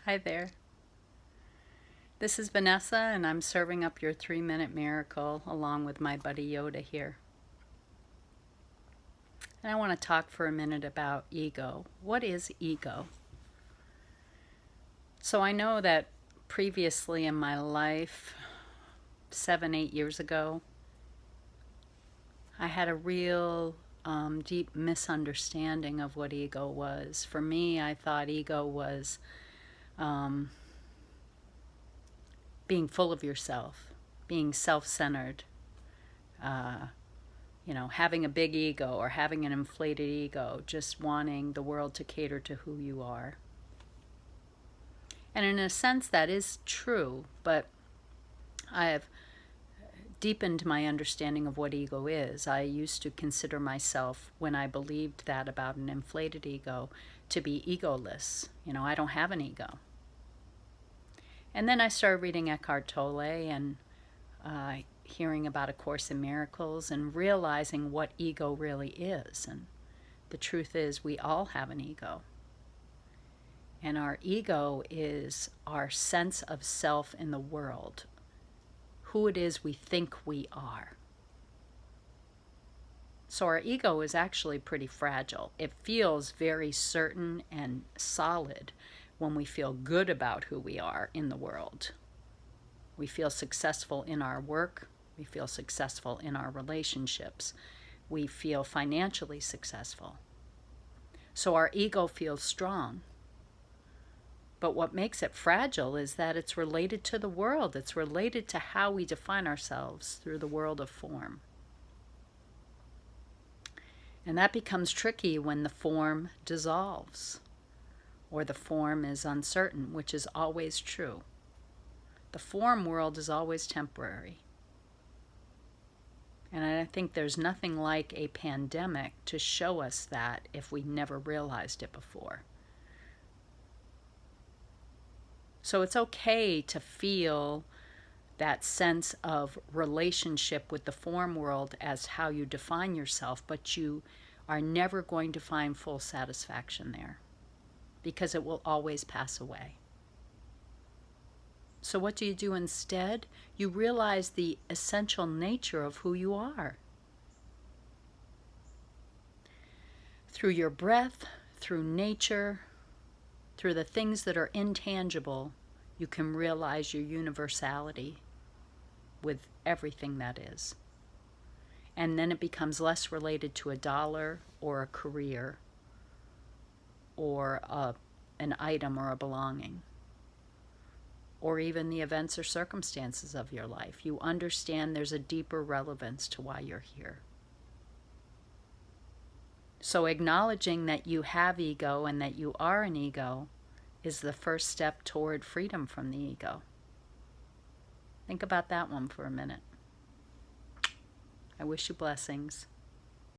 Hi there. This is Vanessa, and I'm serving up your 3-minute miracle along with my buddy Yoda here. And I want to talk for a minute about ego. What is ego? So I know that previously in my life, 7, 8 years ago, I had a real deep misunderstanding of what ego was. For me, I thought ego was being full of yourself, being self-centered, having a big ego or having an inflated ego, just wanting the world to cater to who you are. And in a sense, that is true, but I have deepened my understanding of what ego is. I used to consider myself, when I believed that about an inflated ego, to be egoless. I don't have an ego. And then I started reading Eckhart Tolle and hearing about A Course in Miracles and realizing what ego really is. And the truth is, we all have an ego. And our ego is our sense of self in the world, who it is we think we are. So our ego is actually pretty fragile. It feels very certain and solid when we feel good about who we are in the world. We feel successful in our work. We feel successful in our relationships. We feel financially successful. So our ego feels strong. But what makes it fragile is that it's related to the world. It's related to how we define ourselves through the world of form. And that becomes tricky when the form dissolves or the form is uncertain, which is always true. The form world is always temporary. And I think there's nothing like a pandemic to show us that if we never realized it before. So it's okay to feel that sense of relationship with the form world as how you define yourself, but you are never going to find full satisfaction there because it will always pass away. So what do you do instead? You realize the essential nature of who you are. Through your breath, through nature, through the things that are intangible, you can realize your universality with everything that is. And then it becomes less related to a dollar or a career or an item or a belonging, or even the events or circumstances of your life. You understand there's a deeper relevance to why you're here. So acknowledging that you have ego and that you are an ego is the first step toward freedom from the ego. Think about that one for a minute. I wish you blessings.